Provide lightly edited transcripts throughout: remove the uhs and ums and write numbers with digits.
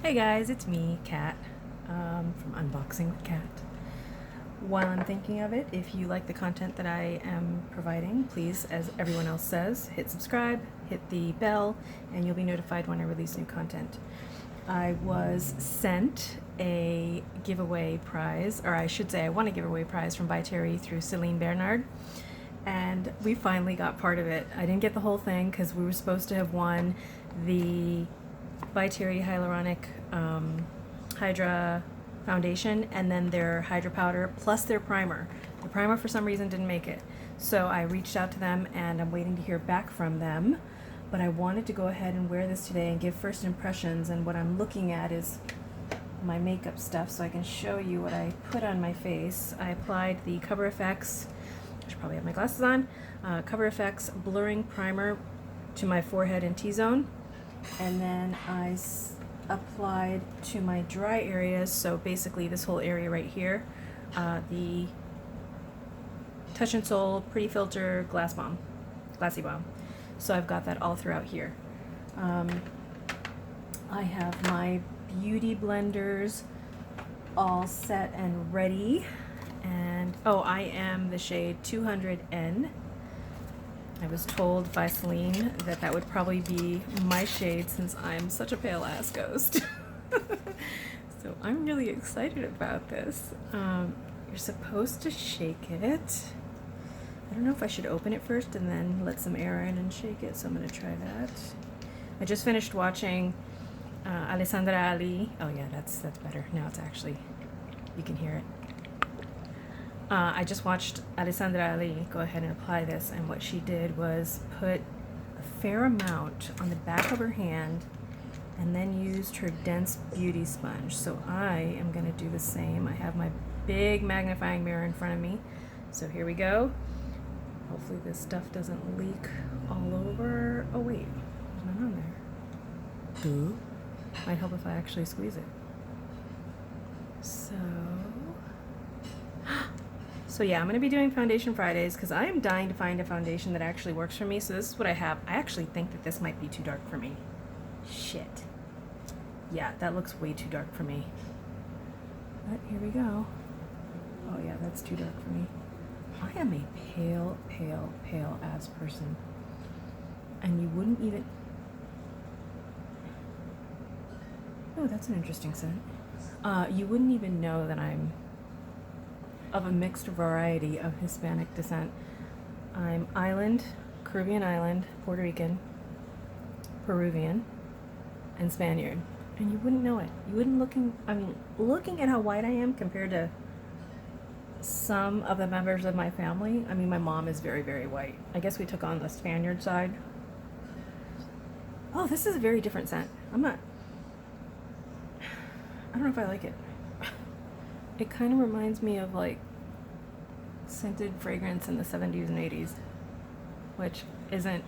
Hey guys, it's me, Kat, from Unboxing with Kat. While I'm thinking of it, if you like the content that I am providing, please, as everyone else says, hit subscribe, hit the bell, and you'll be notified when I release new content. I was sent a giveaway prize, or I should say I won a giveaway prize from By Terry through Celine Bernard, and we finally got part of it. I didn't get the whole thing because we were supposed to have won the By Terry Hyaluronic Hydra foundation and then their Hydra powder plus their primer. The primer for some reason didn't make it. So I reached out to them and I'm waiting to hear back from them. But I wanted to go ahead and wear this today and give first impressions, and what I'm looking at is my makeup stuff so I can show you what I put on my face. I applied the Cover FX, I should probably have my glasses on, Cover FX blurring primer to my forehead and T-zone. And then I applied to my dry areas, so basically this whole area right here, the Touch and Soul Pretty Filter Glassy Balm. So I've got that all throughout here. I have my beauty blenders all set and ready. And I am the shade 200N. I was told by Celine that that would probably be my shade since I'm such a pale ass ghost. So I'm really excited about this. You're supposed to shake it. I don't know if I should open it first and then let some air in and shake it, so I'm going to try that. I just finished watching Alessandra Ali. Oh yeah, that's better. Now it's actually, you can hear it. I just watched Alessandra Ali go ahead and apply this, and what she did was put a fair amount on the back of her hand and then used her dense beauty sponge. So I am going to do the same. I have my big magnifying mirror in front of me. So here we go. Hopefully this stuff doesn't leak all over. Oh wait, there's none on there. Ooh. Might help if I actually squeeze it. So yeah, I'm going to be doing Foundation Fridays because I am dying to find a foundation that actually works for me. So this is what I have. I actually think that this might be too dark for me. Shit. Yeah, that looks way too dark for me. But here we go. Oh yeah, that's too dark for me. I am a pale ass person. And you wouldn't even... Oh, that's an interesting scent. You wouldn't even know that I'm of a mixed variety of Hispanic descent. I'm Caribbean island, Puerto Rican, Peruvian, and Spaniard. And you wouldn't know it. You wouldn't looking at how white I am compared to some of the members of my family. I mean, my mom is very, very white. I guess we took on the Spaniard side. Oh, this is a very different scent. I don't know if I like it. It kind of reminds me of like scented fragrance in the 70s and 80s, which isn't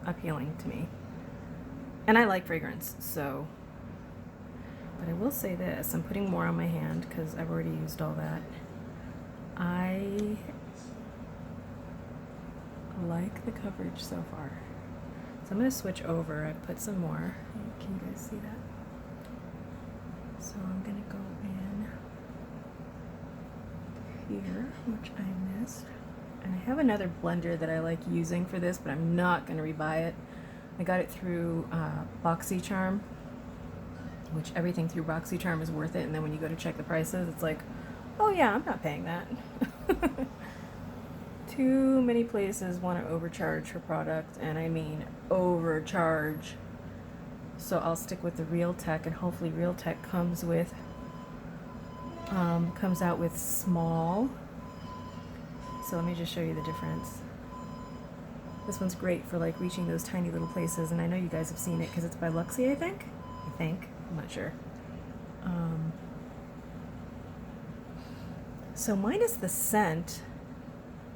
appealing to me. And I like fragrance, so. But I will say this, I'm putting more on my hand because I've already used all that. I like the coverage so far. So I'm going to switch over. I put some more. Can you guys see that? So I'm going to go in here, which I missed. And I have another blender that I like using for this, but I'm not going to rebuy it. I got it through BoxyCharm, which everything through BoxyCharm is worth it. And then when you go to check the prices, it's like, oh yeah, I'm not paying that. Too many places want to overcharge for product, and I mean overcharge. So I'll stick with the Real Tech, and hopefully Real Tech comes out with small. So let me just show you the difference. This one's great for like reaching those tiny little places, and I know you guys have seen it because it's by Luxie, I think. I'm not sure. So minus the scent,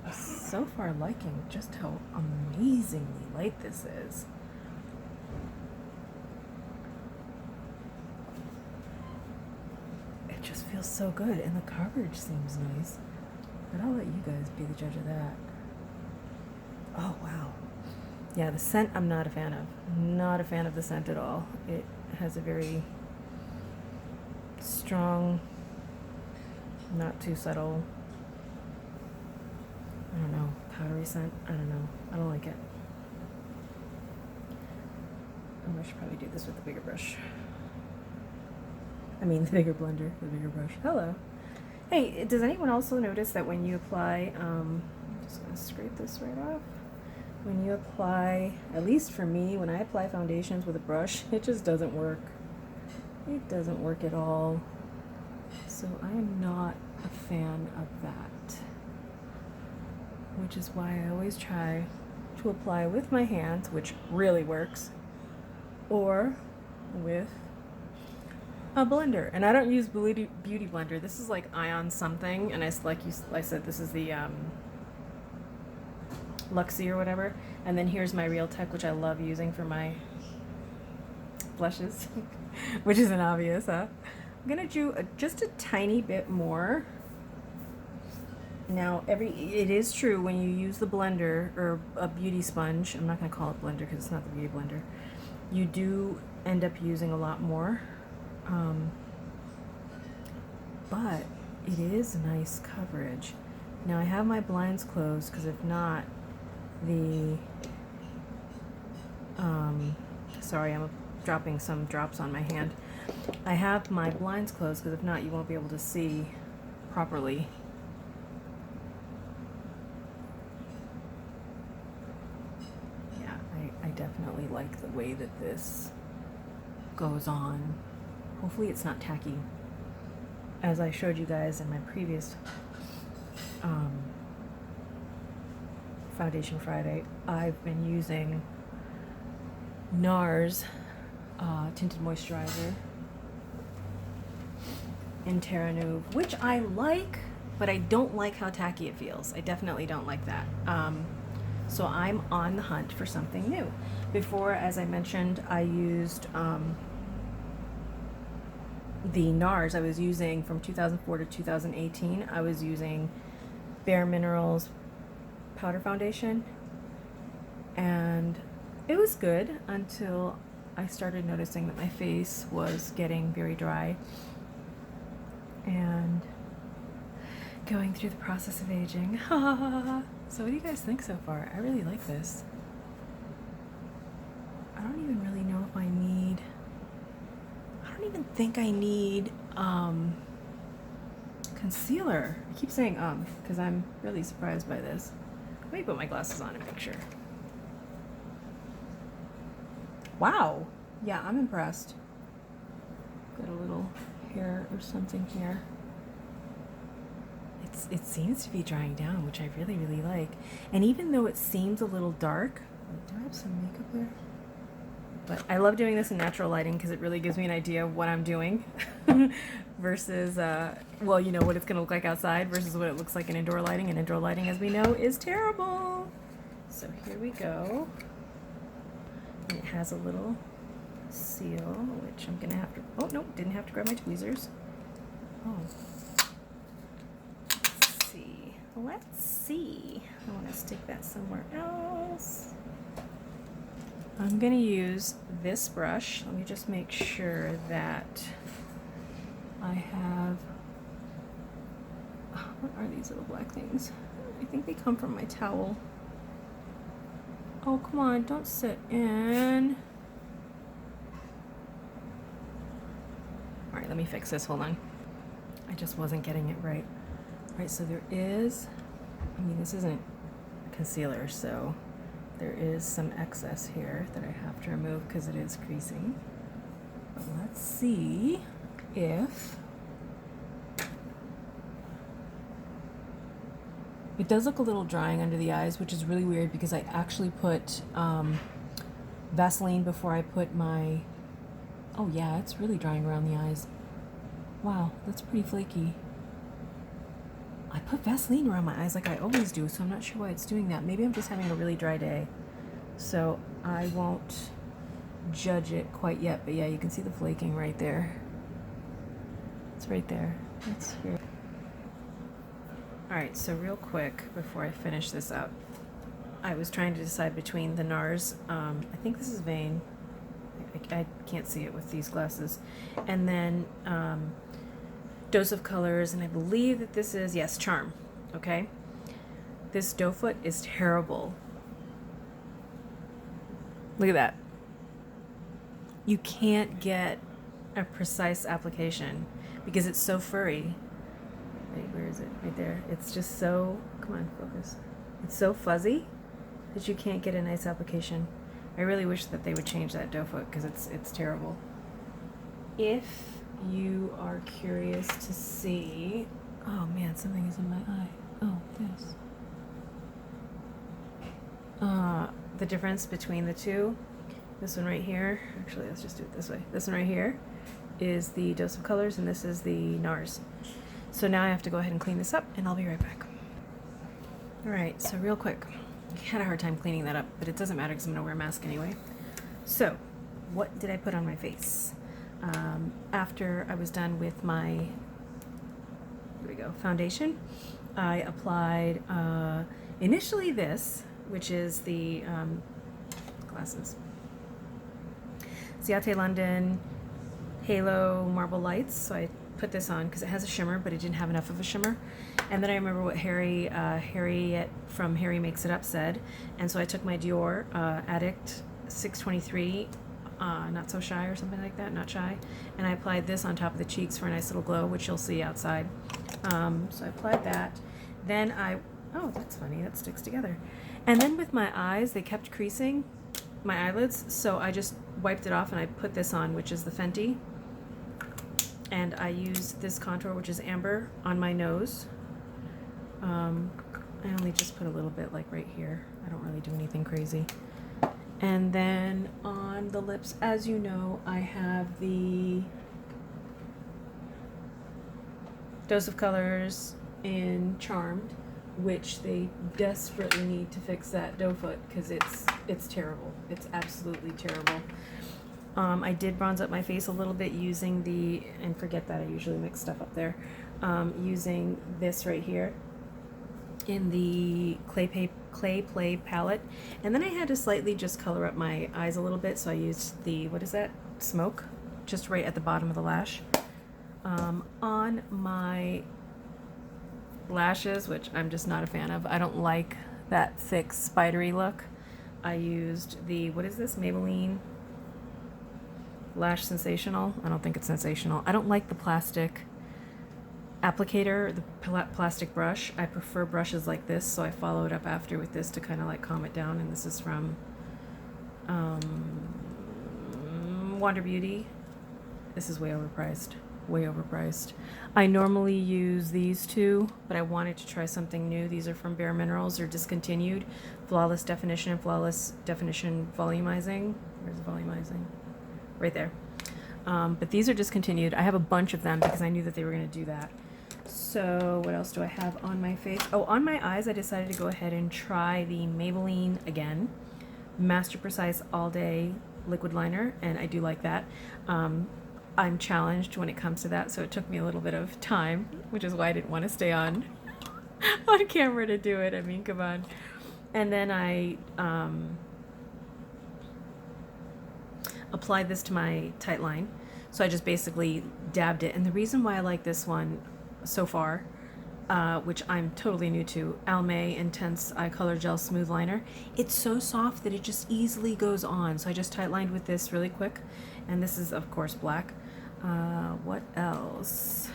I'm so far liking just how amazingly light this is. It just feels so good, and the coverage seems nice. But I'll let you guys be the judge of that. Oh wow. Yeah, the scent I'm not a fan of. Not a fan of the scent at all. It has a very strong, not too subtle. I don't know, powdery scent. I don't know. I don't like it. I should probably do this with the bigger brush. I mean, the bigger blender, the bigger brush. Hello. Hey, does anyone also notice that when you apply, I'm just gonna scrape this right off. When you apply, at least for me, when I apply foundations with a brush, it just doesn't work. It doesn't work at all. So I am not a fan of that. Which is why I always try to apply with my hands, which really works, or with a blender. And I don't use beauty blender. This is like Ion something, and I said, this is the Luxie or whatever. And then here's my Real Tech, which I love using for my blushes, which isn't obvious, huh? I'm gonna do just a tiny bit more. Now, it is true when you use the blender or a beauty sponge, I'm not gonna call it blender because it's not the beauty blender, you do end up using a lot more. But it is nice coverage. Now I have my blinds closed because if not, sorry, I'm dropping some drops on my hand. I have my blinds closed because if not, you won't be able to see properly. Yeah, I definitely like the way that this goes on. Hopefully it's not tacky. As I showed you guys in my previous Foundation Friday, I've been using NARS Tinted Moisturizer in Terra Nuve, which I like, but I don't like how tacky it feels. I definitely don't like that. So I'm on the hunt for something new. Before, as I mentioned, I used the NARS I was using from 2004 to 2018. I was using Bare Minerals powder foundation, and it was good until I started noticing that my face was getting very dry and going through the process of aging. So what do you guys think so far? I really like this. I don't even really know if I don't even think I need concealer. I keep saying because I'm really surprised by this. Let me put my glasses on and make sure. Wow. Yeah, I'm impressed. Got a little hair or something here. It seems to be drying down, which I really, really like. And even though it seems a little dark, do I have some makeup there? But I love doing this in natural lighting because it really gives me an idea of what I'm doing versus, well, you know, what it's going to look like outside versus what it looks like in indoor lighting. And indoor lighting, as we know, is terrible. So here we go. And it has a little seal, which I'm going to have to, oh, no, didn't have to grab my tweezers. Oh. Let's see. I want to stick that somewhere else. I'm going to use this brush. Let me just make sure that I have, what are these little black things? I think they come from my towel. Oh, come on, don't sit in. All right, let me fix this, hold on. I just wasn't getting it right. All right, so there is, I mean, this isn't concealer, so there is some excess here that I have to remove because it is creasing. But let's see if it does look a little drying under the eyes, which is really weird because I actually put Vaseline before I put my, oh yeah, it's really drying around the eyes. Wow, that's pretty flaky. I put Vaseline around my eyes like I always do, so I'm not sure why it's doing that. Maybe I'm just having a really dry day. So I won't judge it quite yet, but yeah, you can see the flaking right there. It's right there. That's weird. All right, so real quick, before I finish this up, I was trying to decide between the NARS, I think this is Vein. I can't see it with these glasses. And then Dose of Colors, and I believe that this is, yes, Charm. Okay, this doe foot is terrible. Look at that. You can't get a precise application because it's so furry. Wait, where is it? Right there. It's just so, come on, focus. It's so fuzzy that you can't get a nice application. I really wish that they would change that doe foot because it's terrible. If you are curious to see, oh man, something is in my eye. Oh, this. The difference between the two, this one right here, actually let's just do it this way. This one right here is the Dose of Colors and this is the NARS. So now I have to go ahead and clean this up and I'll be right back. All right, so real quick, I had a hard time cleaning that up, but it doesn't matter because I'm gonna wear a mask anyway. So what did I put on my face? After I was done with my, here we go, foundation, I applied initially this, which is the glasses. Ciate London Halo Marble Lights. So I put this on because it has a shimmer, but it didn't have enough of a shimmer. And then I remember what Harriet from Harry Makes It Up said. And so I took my Dior Addict 623, Not So Shy or something like that, Not Shy. And I applied this on top of the cheeks for a nice little glow, which you'll see outside. So I applied that. Then oh, that's funny, that sticks together. And then with my eyes, they kept creasing, my eyelids, so I just wiped it off and I put this on, which is the Fenty. And I used this contour, which is Amber, on my nose. I only just put a little bit like right here. I don't really do anything crazy. And then on the lips, as you know, I have the Dose of Colors in Charmed, which they desperately need to fix that doe foot because it's terrible. It's absolutely terrible. I did bronze up my face a little bit using the, and forget that I usually mix stuff up there, using this right here in the Clay Play palette. And then I had to slightly just color up my eyes a little bit, so I used the, what is that, Smoke, just right at the bottom of the lash. On my lashes, which I'm just not a fan of. I don't like that thick spidery look. I used the, what is this, Maybelline Lash Sensational. I don't think it's sensational. I don't like the plastic applicator, the plastic brush. I prefer brushes like this, so I followed up after with this to kind of like calm it down. And this is from Wander Beauty. This is way overpriced. Way overpriced. I normally use these two, but I wanted to try something new. These are from Bare Minerals. They're discontinued. Flawless Definition and Flawless Definition Volumizing. Where's the volumizing? Right there. But these are discontinued. I have a bunch of them because I knew that they were going to do that. So what else do I have on my face? Oh, on my eyes, I decided to go ahead and try the Maybelline, again, Master Precise All Day Liquid Liner, and I do like that. I'm challenged when it comes to that, so it took me a little bit of time, which is why I didn't want to stay on camera to do it. I mean, come on. And then I applied this to my tight line. So I just basically dabbed it. And the reason why I like this one so far, which I'm totally new to, Almay Intense Eye Color Gel Smooth Liner, it's so soft that it just easily goes on. So I just tight lined with this really quick. And this is, of course, black. What else?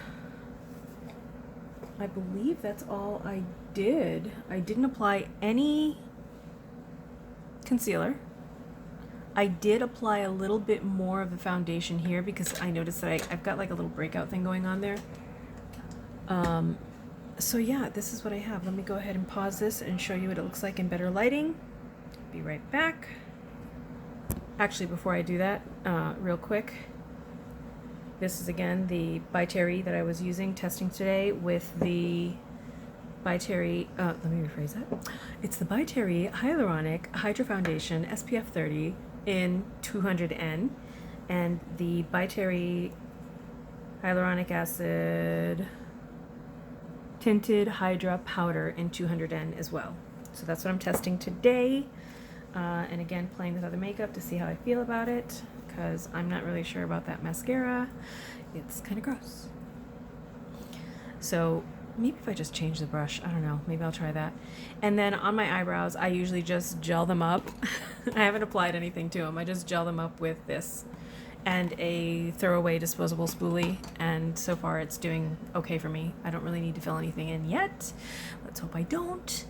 I believe that's all I did. I didn't apply any concealer. I did apply a little bit more of the foundation here because I noticed that I've got like a little breakout thing going on there. So yeah, this is what I have. Let me go ahead and pause this and show you what it looks like in better lighting. Be right back. Actually, before I do that, real quick, this is again the By Terry that I was using, testing today with the By Terry, let me rephrase that. It's the By Terry Hyaluronic Hydra Foundation SPF 30 in 200N and the By Terry Hyaluronic Acid Tinted Hydra Powder in 200N as well. So that's what I'm testing today. And again, playing with other makeup to see how I feel about it. because I'm not really sure about that mascara. It's kind of gross. So maybe if I just change the brush, I don't know, maybe I'll try that. And then on my eyebrows, I usually just gel them up. I haven't applied anything to them. I just gel them up with this and a throwaway disposable spoolie, and so far it's doing okay for me. I don't really need to fill anything in yet. Let's hope I don't.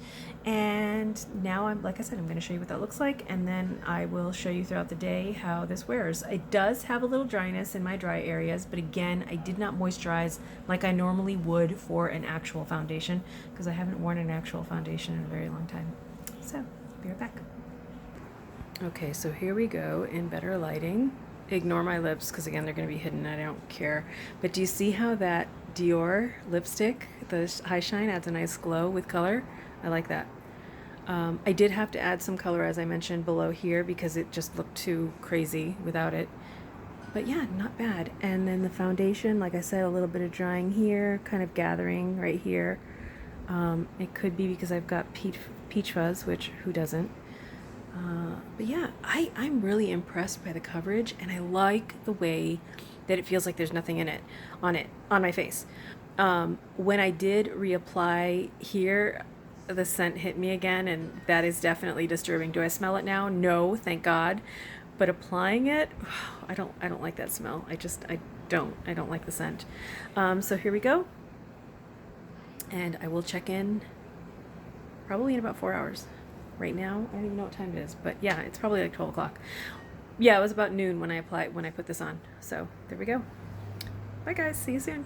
And now like I said, I'm going to show you what that looks like, and then I will show you throughout the day how this wears. It does have a little dryness in my dry areas, but again, I did not moisturize like I normally would for an actual foundation, because I haven't worn an actual foundation in a very long time. So, be right back. Okay, so here we go in better lighting. Ignore my lips, because again, they're going to be hidden. I don't care. But do you see how that Dior lipstick, the High Shine, adds a nice glow with color? I like that. I did have to add some color, as I mentioned, below here, because it just looked too crazy without it. But yeah, not bad. And then the foundation, like I said, a little bit of drying here, kind of gathering right here. It could be because I've got peach fuzz, which who doesn't? But yeah, I'm really impressed by the coverage, and I like the way that it feels like there's nothing in it, on my face. When I did reapply here, the scent hit me again, and that is definitely disturbing. Do I smell it now? No, thank God. But applying it, I don't like that smell. I don't like the scent. So here we go. And I will check in probably in about 4 hours. Right now, I don't even know what time it is, but yeah, it's probably like 12 o'clock. Yeah, it was about noon when I put this on. So there we go. Bye guys, see you soon.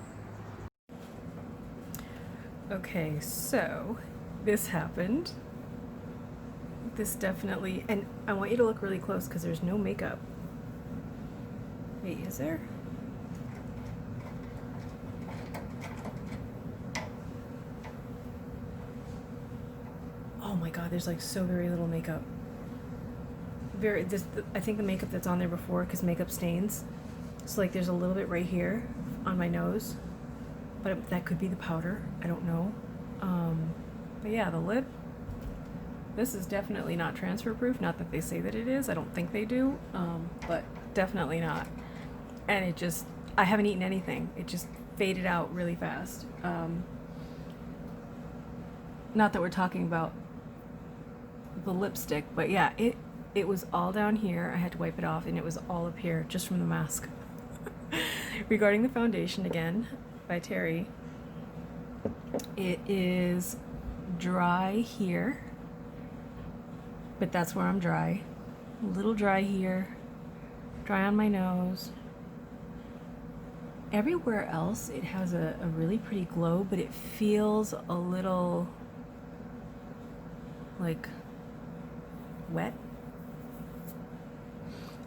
Okay, so this happened. This definitely, and I want you to look really close because there's no makeup. Wait, is there? Oh my God, there's like so very little makeup. I think the makeup that's on there before, because makeup stains. So like there's a little bit right here on my nose, but that could be the powder. I don't know. But yeah, the lip. This is definitely not transfer proof. Not that they say that it is. I don't think they do. But definitely not. And I haven't eaten anything. It just faded out really fast. Not that we're talking about the lipstick, but yeah, it was all down here. I had to wipe it off, and it was all up here just from the mask. Regarding the foundation, again, by Terry, it is dry here, but that's where I'm dry. A little dry here, dry on my nose. Everywhere else, it has a really pretty glow, but it feels a little like wet.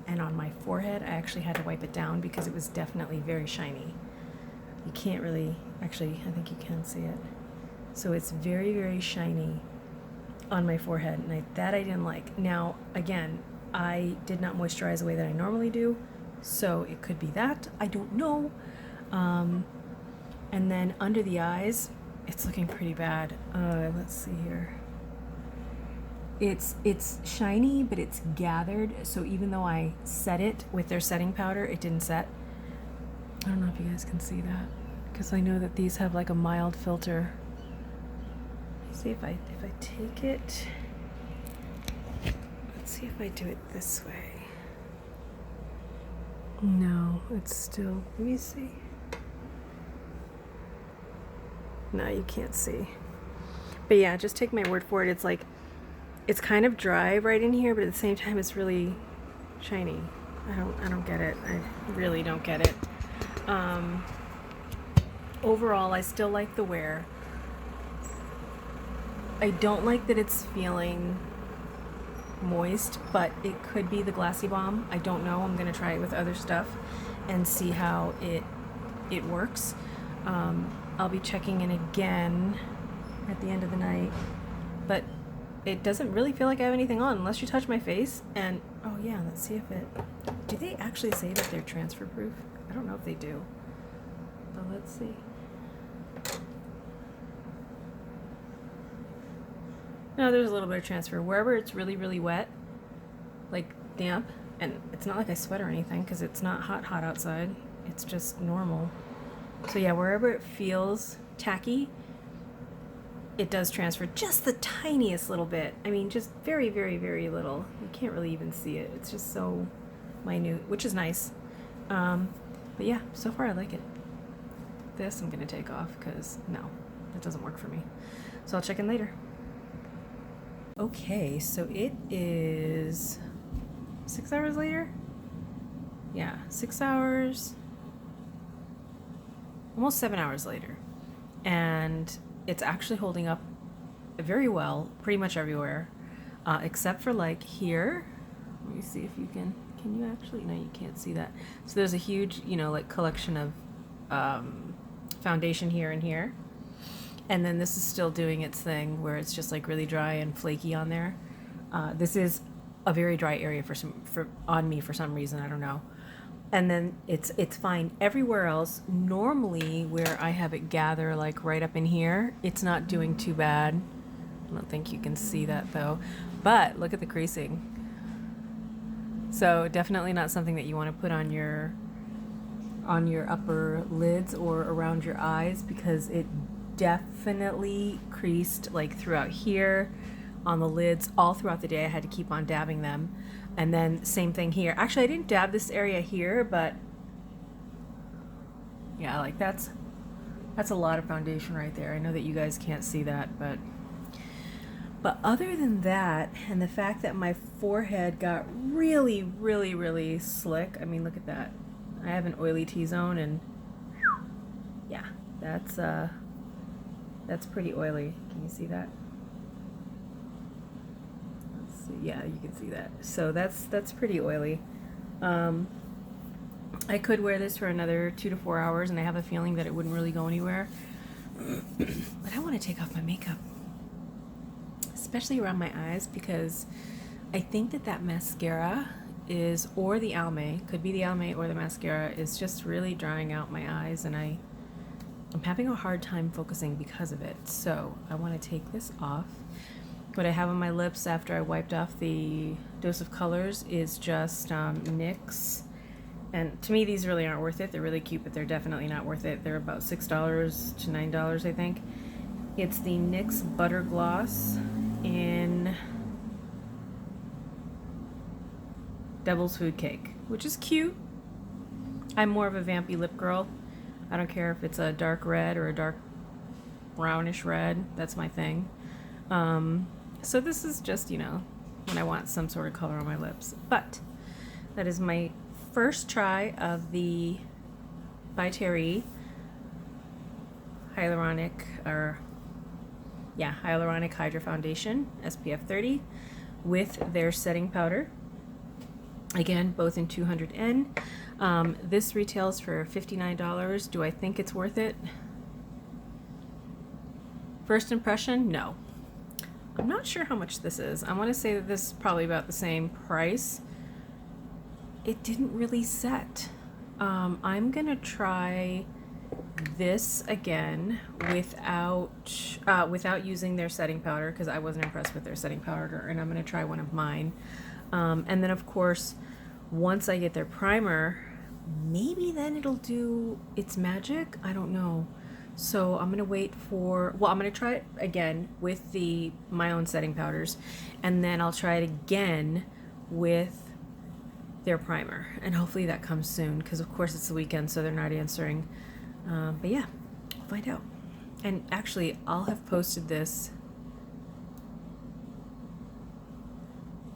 And on my forehead, I actually had to wipe it down because it was definitely very shiny. You can't really, actually, I think you can see it. So it's very, very shiny on my forehead, and that I didn't like. Now, again, I did not moisturize the way that I normally do, so it could be that. I don't know. And then under the eyes, it's looking pretty bad. Let's see here. It's shiny, but it's gathered, so even though I set it with their setting powder, it didn't set. I don't know if you guys can see that, because I know that these have like a mild filter. Let's see if I take it. Let's see if I do it this way. No, it's still, let me see. No, you can't see. But yeah, just take my word for it. It's kind of dry right in here, but at the same time, it's really shiny. I don't get it. I really don't get it. Overall, I still like the wear. I don't like that it's feeling moist, but it could be the Glassy Balm. I don't know. I'm gonna try it with other stuff and see how it works. I'll be checking in again at the end of the night, but it doesn't really feel like I have anything on unless you touch my face. And oh yeah, let's see if do they actually say that they're transfer proof? I don't know if they do, but let's see. No, there's a little bit of transfer. Wherever it's really, really wet, like damp, And it's not like I sweat or anything because it's not hot outside. It's just normal. So yeah, wherever it feels tacky, it does transfer just the tiniest little bit. I mean, just very, very, very little. You can't really even see it. It's just so minute, which is nice. But yeah, so far I like it. This I'm gonna take off because no, that doesn't work for me. So I'll check in later. Okay, so it is 6 hours later? Yeah, 6 hours, almost 7 hours later. And it's actually holding up very well, pretty much everywhere, except for like here. Let me see if you can you actually, no, you can't see that. So there's a huge, you know, like collection of foundation here and here. And then this is still doing its thing where it's just like really dry and flaky on there. This is a very dry area on me for some reason, I don't know. And then it's fine everywhere else. Normally where I have it gather like right up in here, it's not doing too bad. I don't think you can see that though. But look at the creasing. So definitely not something that you want to put on your upper lids or around your eyes, because it definitely creased like throughout here, on the lids, all throughout the day. I had to keep on dabbing them. And then same thing here. Actually, I didn't dab this area here, but yeah, like that's a lot of foundation right there. I know that you guys can't see that, but other than that, and the fact that my forehead got really, really, really slick. I mean, look at that. I have an oily T-zone, and yeah, that's pretty oily. Can you see that? Let's see. Yeah, you can see that. So that's pretty oily. I could wear this for another 2 to 4 hours, and I have a feeling that it wouldn't really go anywhere. But I want to take off my makeup, especially around my eyes, because I think that mascara is, or the Almay, could be the Almay or the mascara, is just really drying out my eyes, and I'm having a hard time focusing because of it. So I want to take this off. What I have on my lips after I wiped off the Dose of Colors is just NYX. And to me, these really aren't worth it. They're really cute, but they're definitely not worth it. They're about $6 to $9, I think. It's the NYX Butter Gloss in Devil's Food Cake, which is cute. I'm more of a vampy lip girl. I don't care if it's a dark red or a dark brownish red. That's my thing. So this is just, you know, when I want some sort of color on my lips. But that is my first try of the By Terry Hyaluronic Hydra Foundation, SPF 30, with their setting powder. Again, both in 200N. This retails for $59. Do I think it's worth it? First impression, no. I'm not sure how much this is. I want to say that this is probably about the same price. It didn't really set. I'm gonna try this again without using their setting powder, because I wasn't impressed with their setting powder, and I'm gonna try one of mine. And then of course, once I get their primer, maybe then it'll do its magic. I don't know. So I'm gonna wait for, well, I'm gonna try it again with my own setting powders, and then I'll try it again with their primer, and hopefully that comes soon, because of course it's the weekend, so they're not answering. But yeah, we'll find out. And actually, I'll have posted this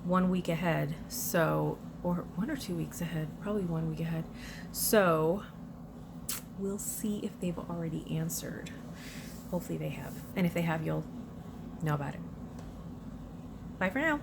1 week ahead, so, or 1 or 2 weeks ahead, probably 1 week ahead. So we'll see if they've already answered. Hopefully they have. And if they have, you'll know about it. Bye for now.